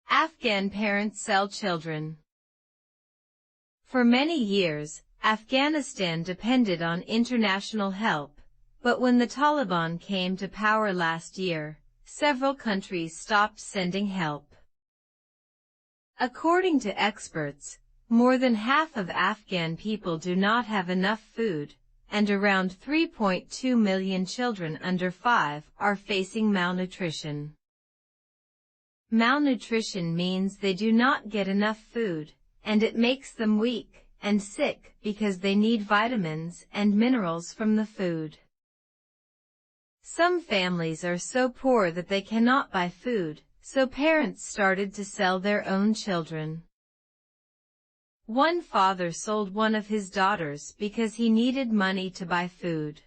Afghan parents sell children. For many years, Afghanistan depended on international help, but when the Taliban came to power last year, several countries stopped sending help. According to experts, more than half of Afghan people do not have enough food, and around 3.2 million children under 5 are facing malnutrition. Malnutrition means they do not get enough food, and it makes them weak and sick because they need vitamins and minerals from the food. Some families are so poor that they cannot buy food, so parents started to sell their own children. One father sold one of his daughters because he needed money to buy food.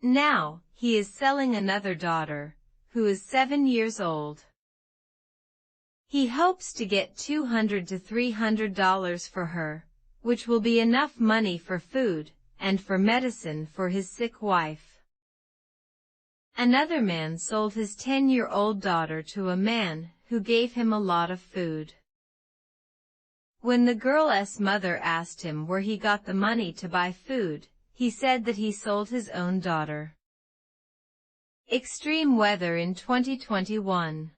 Now, he is selling another daughter, who is 7 years old. He hopes to get $200 to $300 for her, which will be enough money for food and for medicine for his sick wife. Another man sold his 10-year-old daughter to a man who gave him a lot of food. When the girl's mother asked him where he got the money to buy food, he said that he sold his own daughter. Extreme weather in 2021.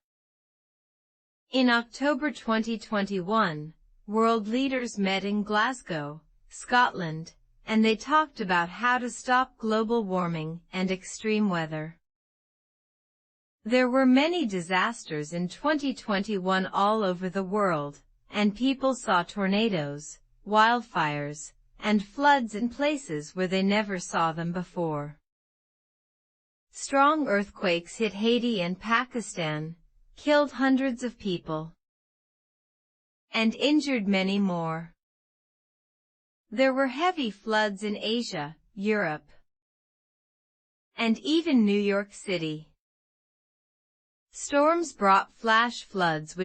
In October 2021, world leaders met in Glasgow, Scotland, and they talked about how to stop global warming and extreme weather. There were many disasters in 2021 all over the world, and people saw tornadoes, wildfires, and floods in places where they never saw them before. Strong earthquakes hit Haiti and Pakistan, killed hundreds of people, and injured many more. There were heavy floods in Asia, Europe, and even New York City. Storms brought flash floods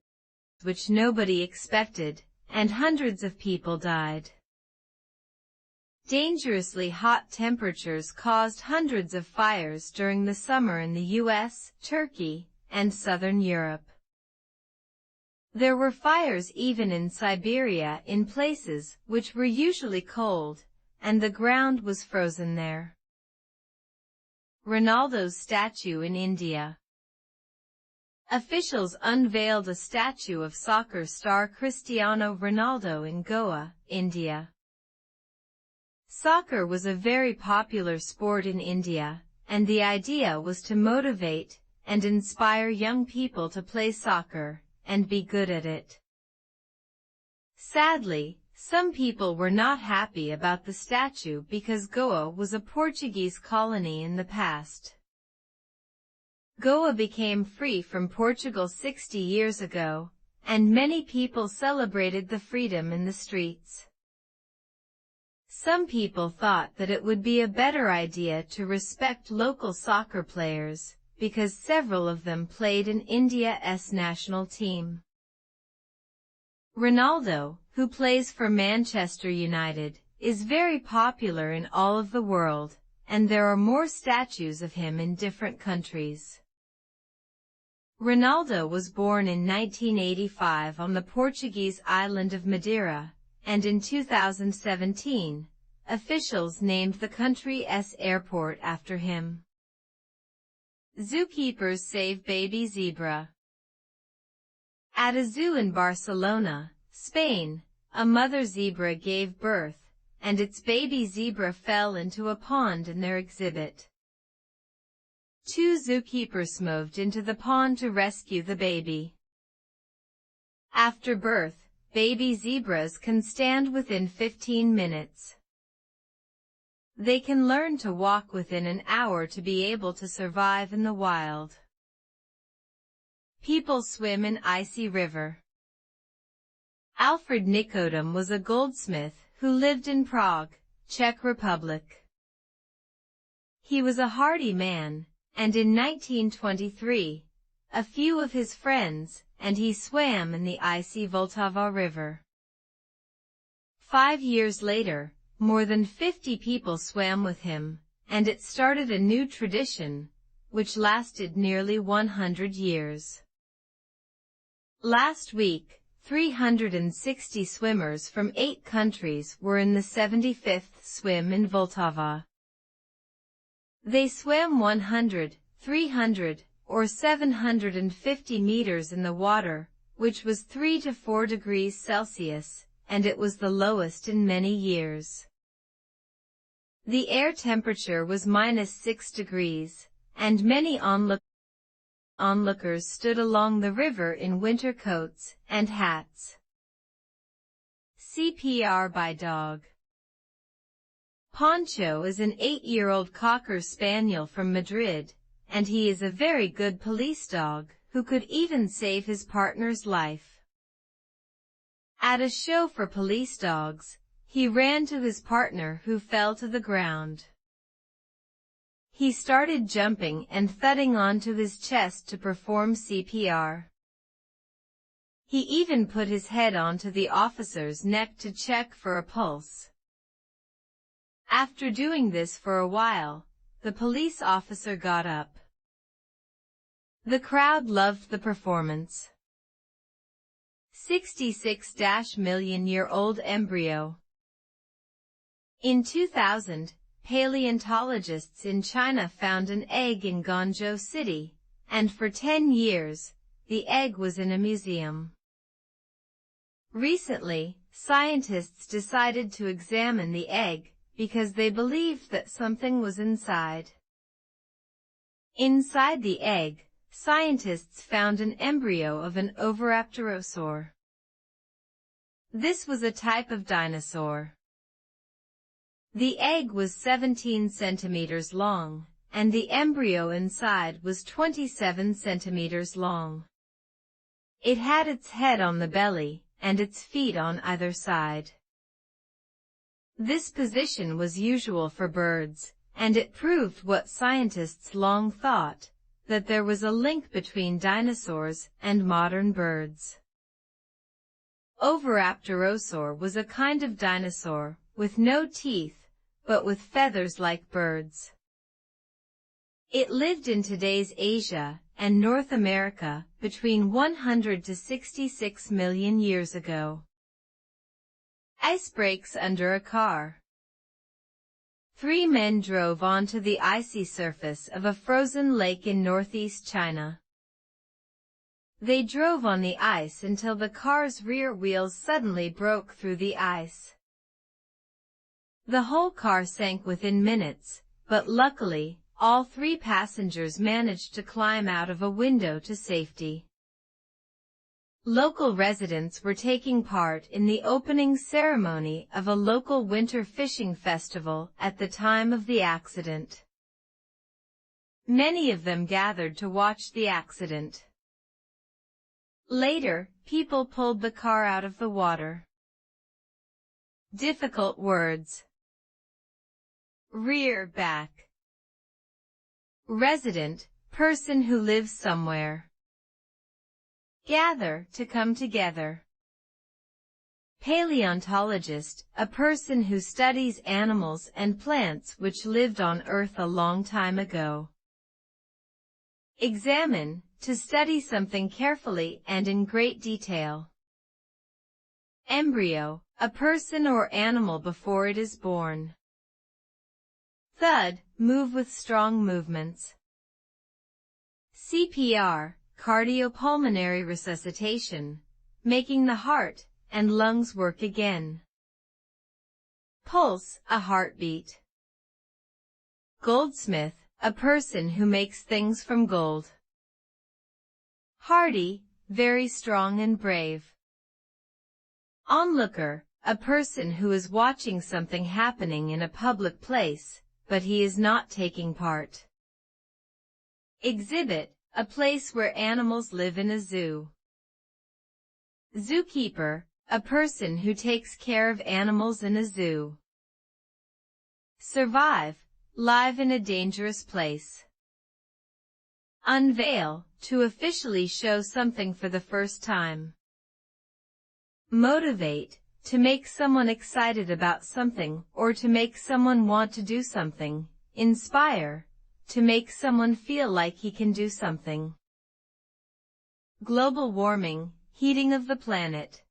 which nobody expected, and hundreds of people died. Dangerously hot temperatures caused hundreds of fires during the summer in the US, Turkey, and southern Europe. There were fires even in Siberia in places which were usually cold, and the ground was frozen there. Ronaldo's statue in India. Officials unveiled a statue of soccer star Cristiano Ronaldo in Goa, India. Soccer was a very popular sport in India, and the idea was to motivate and inspire young people to play soccer and be good at it. Sadly, some people were not happy about the statue because Goa was a Portuguese colony in the past. Goa became free from Portugal 60 years ago, and many people celebrated the freedom in the streets. Some people thought that it would be a better idea to respect local soccer players, because several of them played in India's national team. Ronaldo, who plays for Manchester United, is very popular in all of the world, and there are more statues of him in different countries. Ronaldo was born in 1985 on the Portuguese island of Madeira, and in 2017, officials named the country's airport after him. Zookeepers save baby zebra. At a zoo in Barcelona, Spain, a mother zebra gave birth, and its baby zebra fell into a pond in their exhibit. 2 zookeepers moved into the pond to rescue the baby. After birth, baby zebras can stand within 15 minutes. They can learn to walk within an hour to be able to survive in the wild. People swim in icy river. Alfred Nikodem was a goldsmith who lived in Prague, Czech Republic. He was a hardy man, and in 1923, a few of his friends and he swam in the icy Vltava River. 5 years later, more than 50 people swam with him, and it started a new tradition, which lasted nearly 100 years. Last week, 360 swimmers from 8 countries were in the 75th swim in Vltava. They swam 100, 300, or 750 meters in the water, which was 3 to 4 degrees Celsius, and it was the lowest in many years. The air temperature was -6 degrees, and many onlookers stood along the river in winter coats and hats. CPR by dog. Poncho is an 8-year-old Cocker Spaniel from Madrid, and he is a very good police dog, who could even save his partner's life. At a show for police dogs, he ran to his partner who fell to the ground. He started jumping and thudding onto his chest to perform CPR. He even put his head onto the officer's neck to check for a pulse. After doing this for a while, the police officer got up. The crowd loved the performance. 66-million-year-old embryo. In 2000, paleontologists in China found an egg in Guangzhou City, and for 10 years, the egg was in a museum. Recently, scientists decided to examine the egg because they believed that something was inside. Inside the egg, scientists found an embryo of an oviraptorosaur. This was a type of dinosaur. The egg was 17 centimeters long, and the embryo inside was 27 centimeters long. It had its head on the belly, and its feet on either side. This position was usual for birds, and it proved what scientists long thought, that there was a link between dinosaurs and modern birds. Oviraptorosaur was a kind of dinosaur, with no teeth, but with feathers like birds. It lived in today's Asia and North America between 100 to 66 million years ago. Ice breaks under a car. 3 men drove onto the icy surface of a frozen lake in northeast China. They drove on the ice until the car's rear wheels suddenly broke through the ice. The whole car sank within minutes, but luckily, all 3 passengers managed to climb out of a window to safety. Local residents were taking part in the opening ceremony of a local winter fishing festival at the time of the accident. Many of them gathered to watch the accident. Later, people pulled the car out of the water. Difficult words. Rear back. Resident, person who lives somewhere. Gather, to come together. Paleontologist, a person who studies animals and plants which lived on Earth a long time ago. Examine, to study something carefully and in great detail. Embryo, a person or animal before it is born. Thud, move with strong movements. CPR, cardiopulmonary resuscitation, making the heart and lungs work again. Pulse, a heartbeat. Goldsmith, a person who makes things from gold. Hardy, very strong and brave. Onlooker, a person who is watching something happening in a public place, but he is not taking part. Exhibit, a place where animals live in a zoo. Zookeeper, a person who takes care of animals in a zoo. Survive, live in a dangerous place. Unveil, to officially show something for the first time. Motivate, to make someone excited about something or to make someone want to do something. Inspire, to make someone feel like he can do something. Global warming, heating of the planet.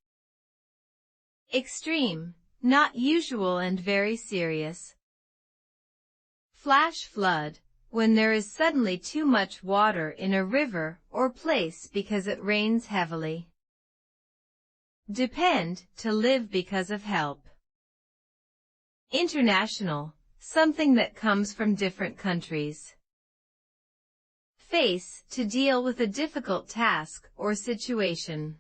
Extreme, not usual and very serious. Flash flood, when there is suddenly too much water in a river or place because it rains heavily. Depend, to live because of help. International, something that comes from different countries. Face, to deal with a difficult task or situation.